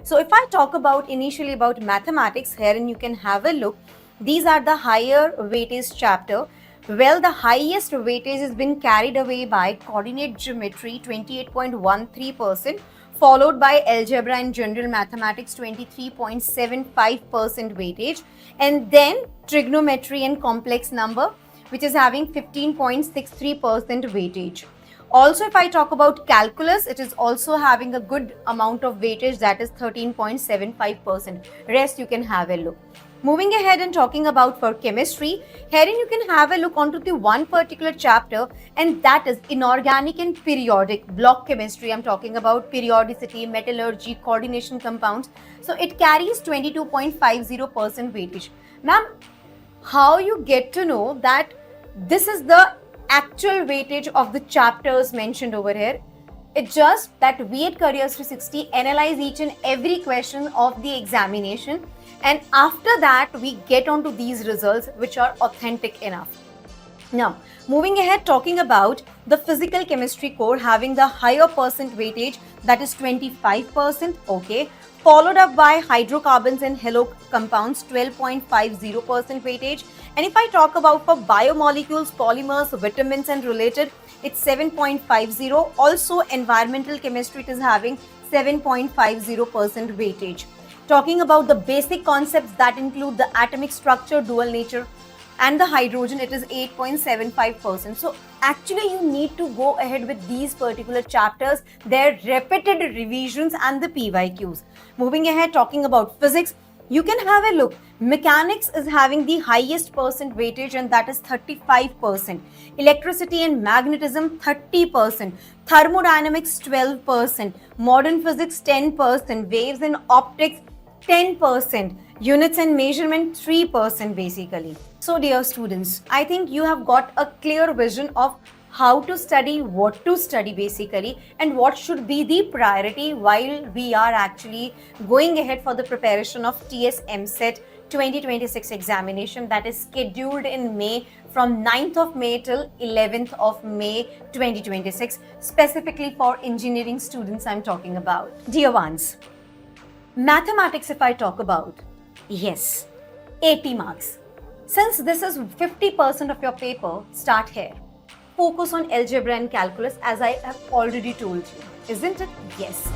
So if I talk about initially about mathematics, herein you can have a look. These are the higher weightage chapter. Well, the highest weightage has been carried away by coordinate geometry, 28.13%, followed by algebra and general mathematics, 23.75% weightage, and then trigonometry and complex number, which is having 15.63% weightage. Also, if I talk about calculus, it is also having a good amount of weightage, that is 13.75%. Rest you can have a look. Moving ahead and talking about for chemistry, herein you can have a look onto the one particular chapter, and that is inorganic and periodic block chemistry. I'm talking about periodicity, metallurgy, coordination compounds. So it carries 22.50% weightage. Ma'am, how you get to know that this is the actual weightage of the chapters mentioned over here? It's just that we at Careers 360 analyze each and every question of the examination, and after that we get onto these results which are authentic enough. Now, moving ahead, talking about the physical chemistry core having the higher percent weightage, that is 25%, okay, followed up by hydrocarbons and halo compounds, 12.50% weightage. And if I talk about for biomolecules, polymers, vitamins and related, it's 7.50. Also, environmental chemistry, it is having 7.50% weightage. Talking about the basic concepts that include the atomic structure, dual nature, and the hydrogen, it is 8.75%. So actually you need to go ahead with these particular chapters, their repeated revisions and the PYQs. Moving ahead, talking about physics, you can have a look. Mechanics is having the highest percent weightage, and that is 35%. Electricity and magnetism, 30%. Thermodynamics, 12%. Modern physics, 10%. Waves and optics, 10%. Units and measurement, 3% basically. So dear students, I think you have got a clear vision of how to study, what to study basically, and what should be the priority while we are actually going ahead for the preparation of TS EAMCET 2026 examination that is scheduled in May, from 9th of May till 11th of May 2026, specifically for engineering students I'm talking about. Dear ones, mathematics if I talk about, yes, 80 marks. Since this is 50% of your paper, start here. Focus on algebra and calculus as I have already told you, isn't it? Yes.